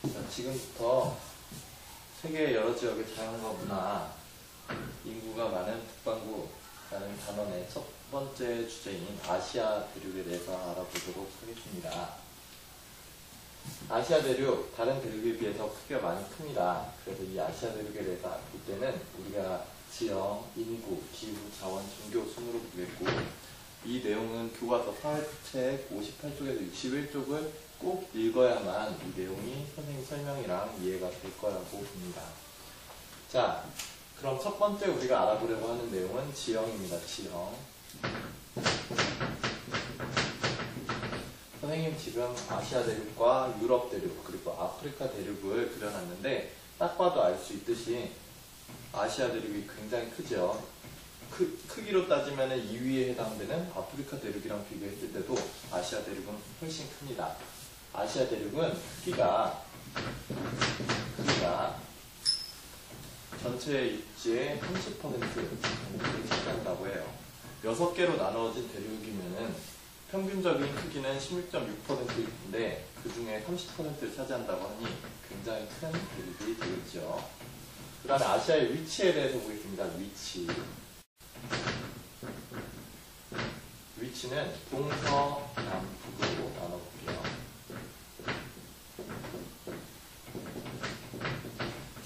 자, 지금부터 세계 여러 지역의 자연과 문화, 인구가 많은 북반구라는 단원의 첫 번째 주제인 아시아 대륙에 대해서 알아보도록 하겠습니다. 아시아 대륙, 다른 대륙에 비해서 크기가 많이 큽니다. 그래서 이 아시아 대륙에 대해서 볼 때는 우리가 지형, 인구, 기후, 자원, 종교 순으로 보겠고, 이 내용은 교과서 사회책 58쪽에서 61쪽을 꼭 읽어야만 이 내용이 선생님 설명이랑 이해가 될 거라고 봅니다. 자, 그럼 첫 번째 우리가 알아보려고 하는 내용은 지형입니다. 지형. 선생님 지금 아시아 대륙과 유럽 대륙 그리고 아프리카 대륙을 그려놨는데 딱 봐도 알 수 있듯이 아시아 대륙이 굉장히 크죠. 크기로 따지면 2위에 해당되는 아프리카 대륙이랑 비교했을 때도 아시아 대륙은 훨씬 큽니다. 아시아 대륙은 크기가 전체 입지의 30% 정도를 차지한다고 해요. 6개로 나누어진 대륙이면은 평균적인 크기는 16.6%인데 그 중에 30%를 차지한다고 하니 굉장히 큰 대륙이 되겠죠. 그 다음에 아시아의 위치에 대해서 보겠습니다. 위치는 동서남북으로 나눠볼게요.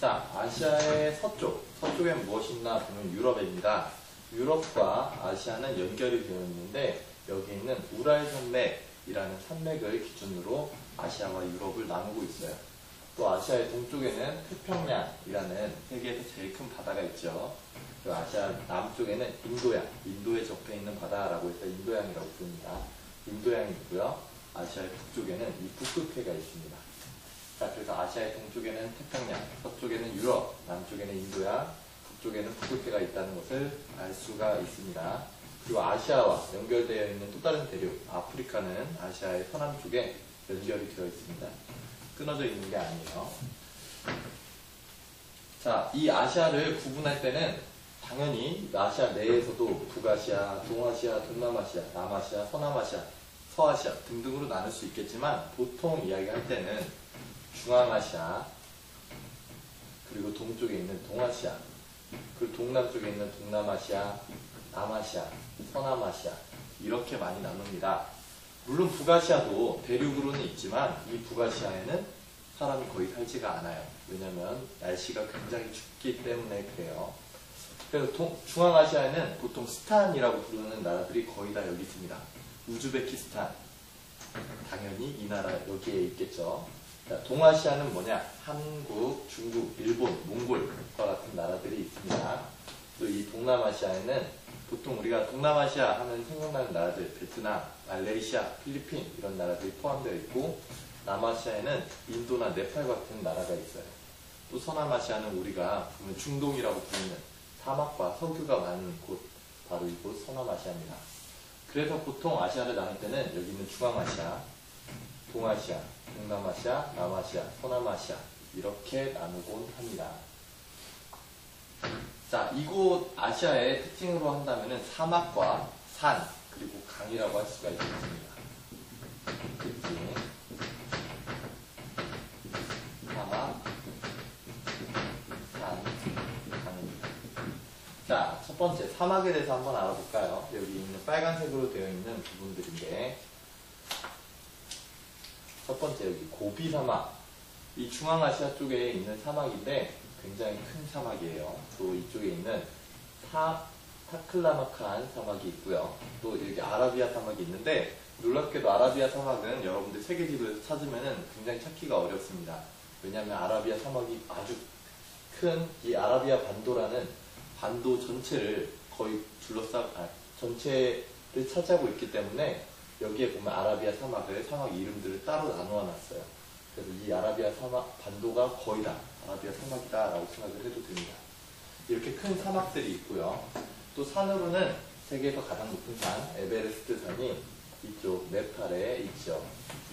자, 아시아의 서쪽엔 무엇이 있나 보면 유럽입니다. 유럽과 아시아는 연결이 되어 있는데 여기 있는 우랄산맥이라는 산맥을 기준으로 아시아와 유럽을 나누고 있어요. 또 아시아의 동쪽에는 태평양이라는 세계에서 제일 큰 바다가 있죠. 그 아시아 남쪽에는 인도에 접해 있는 바다라고 해서 인도양이라고 부릅니다. 인도양이 있고요. 아시아의 북쪽에는 이 북극해가 있습니다. 자, 그래서 아시아의 동쪽에는 태평양, 서쪽에는 유럽, 남쪽에는 인도양, 북쪽에는 북극해가 있다는 것을 알 수가 있습니다. 그리고 아시아와 연결되어 있는 또 다른 대륙, 아프리카는 아시아의 서남쪽에 연결이 되어 있습니다. 끊어져 있는 게 아니에요. 자, 이 아시아를 구분할 때는 당연히 아시아 내에서도 북아시아, 동아시아, 동남아시아, 남아시아, 서남아시아, 서아시아 등등으로 나눌 수 있겠지만 보통 이야기할 때는 중앙아시아, 그리고 동쪽에 있는 동아시아, 그리고 동남쪽에 있는 동남아시아, 남아시아, 서남아시아 이렇게 많이 나눕니다. 물론 북아시아도 대륙으로는 있지만 이 북아시아에는 사람이 거의 살지가 않아요. 왜냐하면 날씨가 굉장히 춥기 때문에 그래요. 그래서 중앙아시아에는 보통 스탄이라고 부르는 나라들이 거의 다 여기 있습니다. 우즈베키스탄, 당연히 이 나라 여기에 있겠죠. 자, 동아시아는 뭐냐? 한국, 중국, 일본, 몽골과 같은 나라들이 있습니다. 또 이 동남아시아에는 보통 우리가 동남아시아 하면 생각나는 나라들, 베트남, 말레이시아, 필리핀 이런 나라들이 포함되어 있고, 남아시아에는 인도나 네팔 같은 나라가 있어요. 또 서남아시아는 우리가 보면 중동이라고 부르는 사막과 석유가 많은 곳, 바로 이곳 서남아시아입니다. 그래서 보통 아시아를 나눌 때는 여기 있는 중앙아시아, 동아시아, 동남아시아, 남아시아, 서남아시아 이렇게 나누곤 합니다. 자, 이곳 아시아의 특징으로 한다면 사막과 산, 그리고 강이라고 할 수가 있겠습니다. 특징. 사막, 산, 강입니다. 자, 첫 번째 사막에 대해서 한번 알아볼까요? 여기 있는 빨간색으로 되어 있는 부분들인데 첫 번째 여기 고비 사막. 이 중앙아시아 쪽에 있는 사막인데 굉장히 큰 사막이에요. 또 이쪽에 있는 타클라마칸 사막이 있고요. 또 여기 아라비아 사막이 있는데 놀랍게도 아라비아 사막은 여러분들 세계지도에서 찾으면 굉장히 찾기가 어렵습니다. 왜냐하면 아라비아 사막이 아주 큰 이 아라비아 반도라는 반도 전체를 거의 전체를 차지하고 있기 때문에 여기에 보면 아라비아 사막 이름들을 따로 나누어 놨어요. 그래서 이 아라비아 사막 반도가 거의 다 아라비아 사막이다 라고 생각을 해도 됩니다. 이렇게 큰 사막들이 있고요. 또 산으로는 세계에서 가장 높은 산 에베레스트 산이 이쪽 네팔에 있죠.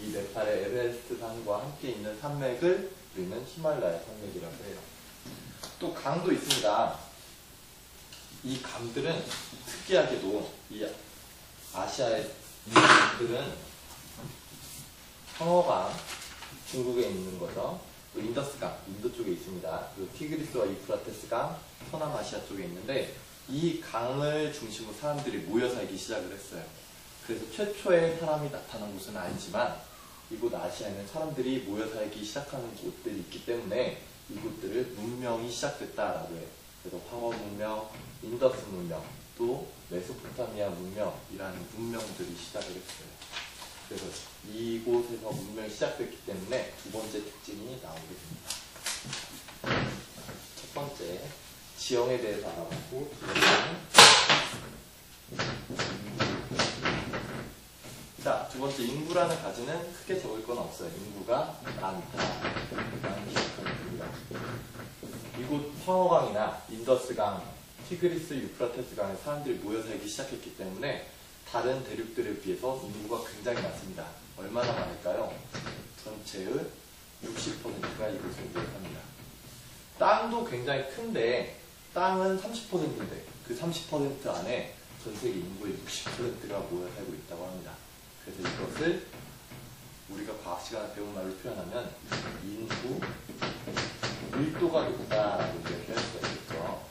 이 네팔의 에베레스트 산과 함께 있는 산맥을 우리는 히말라야 산맥이라고 해요. 또 강도 있습니다. 이 강들은 특이하게도 이 아시아의 이 강들은 청어강, 중국에 있는 거죠. 또 인더스강, 인도 쪽에 있습니다. 그리고 티그리스와 유프라테스강, 서남아시아 쪽에 있는데 이 강을 중심으로 사람들이 모여 살기 시작을 했어요. 그래서 최초의 사람이 나타난 곳은 아니지만 이곳 아시아에는 사람들이 모여 살기 시작하는 곳들이 있기 때문에 이곳들을 문명이 시작됐다라고 해요. 그래서 황허 문명, 인더스 문명, 또 메소포타미아 문명이라는 문명들이 시작을 했어요. 그래서 이곳에서 문명이 시작됐기 때문에 두 번째 특징이 나오게 됩니다. 첫 번째, 지형에 대해서 알아보고 두 번째는 두 번째, 인구라는 가지는 크게 적을 건 없어요. 인구가 많다. 이곳 황허강이나 인더스강, 티그리스, 유프라테스강에 사람들이 모여 살기 시작했기 때문에 다른 대륙들에 비해서 인구가 굉장히 많습니다. 얼마나 많을까요? 전체의 60%가 이곳에 모여 삽니다. 땅도 굉장히 큰데 땅은 30%인데 그 30% 안에 전 세계 인구의 60%가 모여 살고 있다고 합니다. 그래서 이것을 우리가 과학 시간에 배운 말로 표현하면 인구 밀도가 높다라고 이야기할 수가 있겠죠.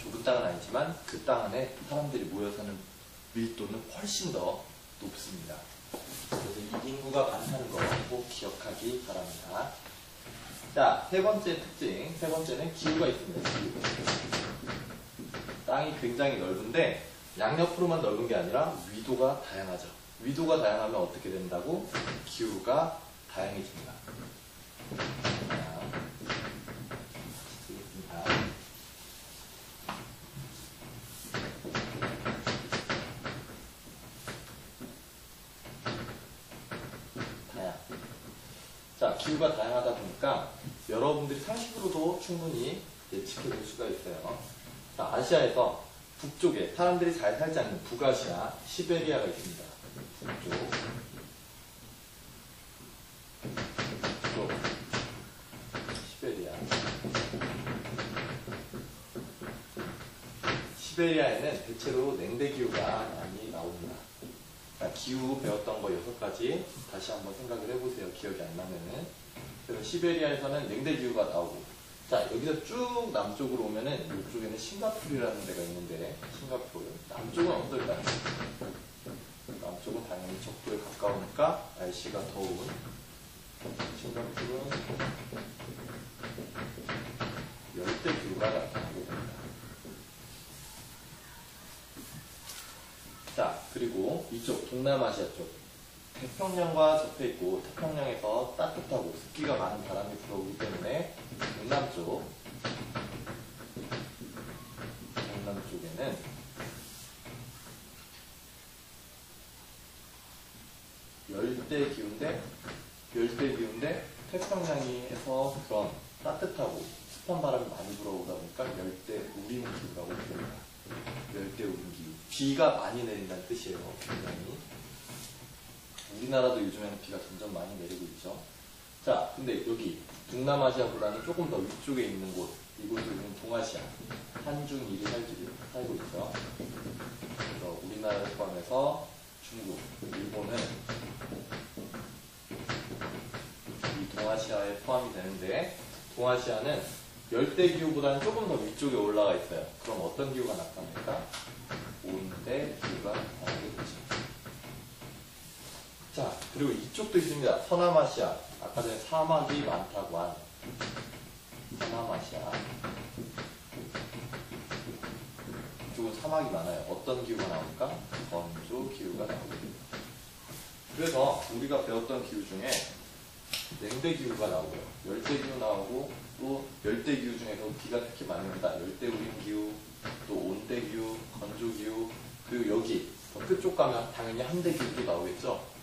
좁은 땅은 아니지만 그 땅 안에 사람들이 모여 사는 밀도는 훨씬 더 높습니다. 그래서 이 인구가 많다는 거 꼭 기억하기 바랍니다. 자, 세 번째 특징. 세 번째는 기후가 있습니다. 기후. 땅이 굉장히 넓은데 양옆으로만 넓은 게 아니라 위도가 다양하죠. 위도가 다양하면 어떻게 된다고? 기후가 다양해집니다. 자, 기후가 다양하다 보니까 여러분들이 상식으로도 충분히 예측해 볼 수가 있어요. 자, 아시아에서 북쪽에 사람들이 잘 살지 않는 북아시아, 시베리아가 있습니다. 북쪽. 시베리아. 시베리아에는 대체로 냉대기후가 많이 나옵니다. 기후 배웠던 거 6가지 다시 한번 생각을 해보세요. 기억이 안 나면은. 그래서 시베리아에서는 냉대기후가 나오고, 자, 여기서 쭉 남쪽으로 오면은 이쪽에는 싱가포르라는 데가 있는데, 싱가포르. 남쪽은 어떨까요? 남쪽은 당연히 적도에 가까우니까 날씨가 더운 싱가포르는 열대기후가 나타나게 됩니다. 자, 그리고 이쪽 동남아시아 쪽 태평양과 접해 있고 태평양에서 따뜻하고 습기가 많은 바람이 불어오기 때문에 동남 쪽에는 열대기후인데 태평양에서 그런 따뜻하고 습한 바람이 많이 불어오다 보니까 열대우림기후라고 부릅니다. 열대우림기후. 비가 많이 내린다는 뜻이에요. 굉장히. 우리나라도 요즘에는 비가 점점 많이 내리고 있죠. 자, 근데 여기 동남아시아보다는 조금 더 위쪽에 있는 곳, 이곳은 동아시아, 한중, 일이 살고 있죠. 그래서 우리나라를 포함해서 중국, 일본은 이 동아시아에 포함이 되는데, 동아시아는 열대기후보다는 조금 더 위쪽에 올라가 있어요. 그럼 어떤 기후가 나타날까? 온대기후가 나타나게 되죠. 자, 그리고 이쪽도 있습니다. 서남아시아. 아까 전에 사막이 많다고 한 서남아시아. 이쪽은 사막이 많아요. 어떤 기후가 나올까? 건조 기후가 나오게 됩니다. 그래서 우리가 배웠던 기후 중에 냉대기후가 나오고요. 열대기후 나오고, 또 열대기후 중에서 비가 특히 많습니다. 열대우림기후, 또 온대기후, 건조기후, 그리고 여기 더 끝쪽 가면 당연히 한대기후도 나오겠죠.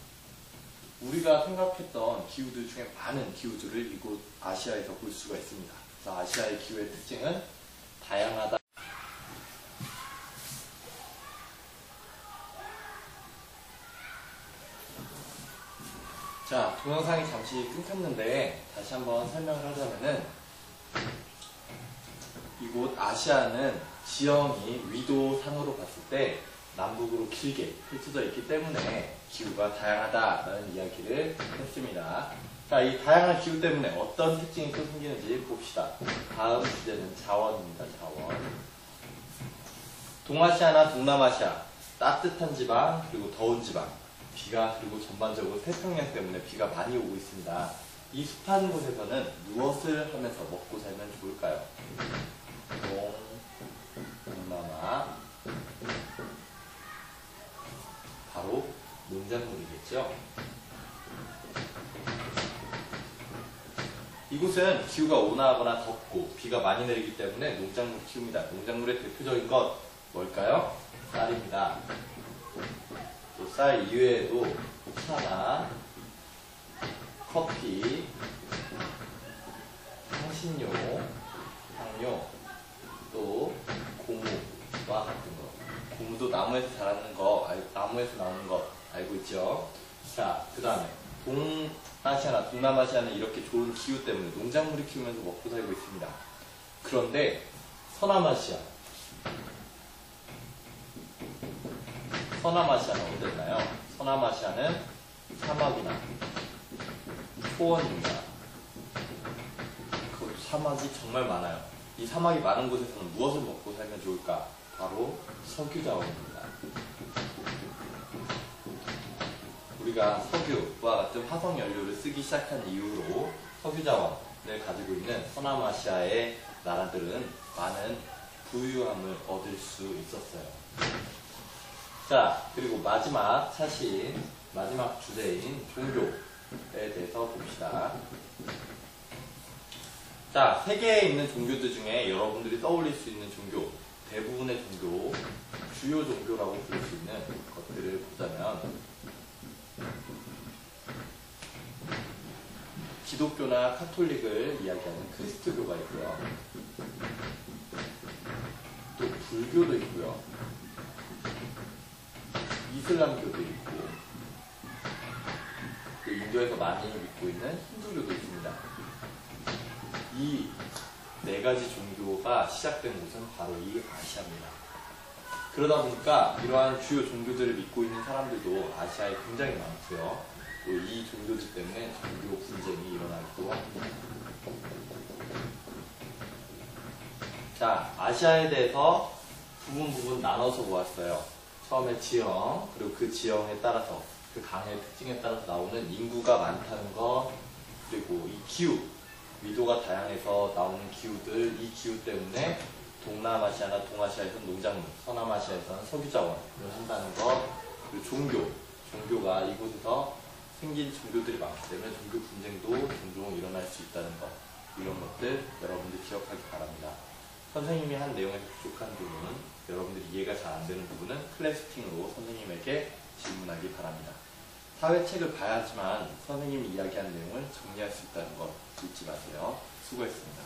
우리가 생각했던 기후들 중에 많은 기후들을 이곳 아시아에서 볼 수가 있습니다. 그래서 아시아의 기후의 특징은 다양하다. 자, 동영상이 잠시 끊겼는데 다시 한번 설명을 하자면은 이곳 아시아는 지형이 위도상으로 봤을 때 남북으로 길게 펼쳐져 있기 때문에 기후가 다양하다라는 이야기를 했습니다. 자, 이 다양한 기후 때문에 어떤 특징이 또 생기는지 봅시다. 다음 주제는 자원입니다. 자원. 동아시아나 동남아시아, 따뜻한 지방 그리고 더운 지방, 비가 그리고 전반적으로 태평양 때문에 비가 많이 오고 있습니다. 이 습한 곳에서는 무엇을 하면서 먹고 살면 좋을까요? 동남아, 바로 농작물이겠죠. 이곳은 기후가 온화하거나 덥고 비가 많이 내리기 때문에 농작물을 키웁니다. 농작물의 대표적인 것 뭘까요? 쌀입니다. 또 쌀 이외에도 차나 커피, 향신료, 향료, 또 고무와 같은 것. 고무도 나무에서 자라는 거, 나무에서 나오는 거 알고 있죠? 자, 그 다음에 동아시아나 동남아시아는 이렇게 좋은 기후 때문에 농작물을 키우면서 먹고 살고 있습니다. 그런데 서남아시아는 어땠나요? 서남아시아는 사막이나 초원입니다. 그 사막이 정말 많아요. 이 사막이 많은 곳에서는 무엇을 먹고 살면 좋을까? 바로 석유 자원입니다. 우리가 석유와 같은 화석 연료를 쓰기 시작한 이후로 석유 자원을 가지고 있는 서남아시아의 나라들은 많은 부유함을 얻을 수 있었어요. 자, 그리고 마지막 사실, 마지막 주제인 종교에 대해서 봅시다. 자, 세계에 있는 종교들 중에 여러분들이 떠올릴 수 있는 종교, 대부분의 종교, 주요 종교라고 부를 수 있는 것들을 보자면 기독교나 카톨릭을 이야기하는 크리스트교가 있고요. 또 불교도 있고요. 이슬람교도 있고, 또 인도에서 많이 믿고 있는 힌두교도 있습니다. 이 네 가지 종교가 시작된 곳은 바로 이 아시아입니다. 그러다 보니까 이러한 주요 종교들을 믿고 있는 사람들도 아시아에 굉장히 많고요. 또 이 종교들 때문에 종교 분쟁이 일어나기도 합니다. 자, 아시아에 대해서 부분 나눠서 보았어요. 처음에 지형, 그리고 그 지형에 따라서, 그 강의 특징에 따라서 나오는 인구가 많다는 것, 그리고 이 기후, 위도가 다양해서 나오는 기후들, 이 기후 때문에 동남아시아나 동아시아에서는 농작물, 서남아시아에서는 석유자원을 한다는 것, 그리고 종교가 이곳에서 생긴 종교들이 많기 때문에 종교 분쟁도 종종 일어날 수 있다는 것, 이런 것들 여러분들 기억하기 바랍니다. 선생님이 한 내용에서 부족한 부분은, 여러분들이 이해가 잘 안 되는 부분은 클래스팅으로 선생님에게 질문하기 바랍니다. 사회책을 봐야지만 선생님이 이야기한 내용을 정리할 수 있다는 것 잊지 마세요. 수고했습니다.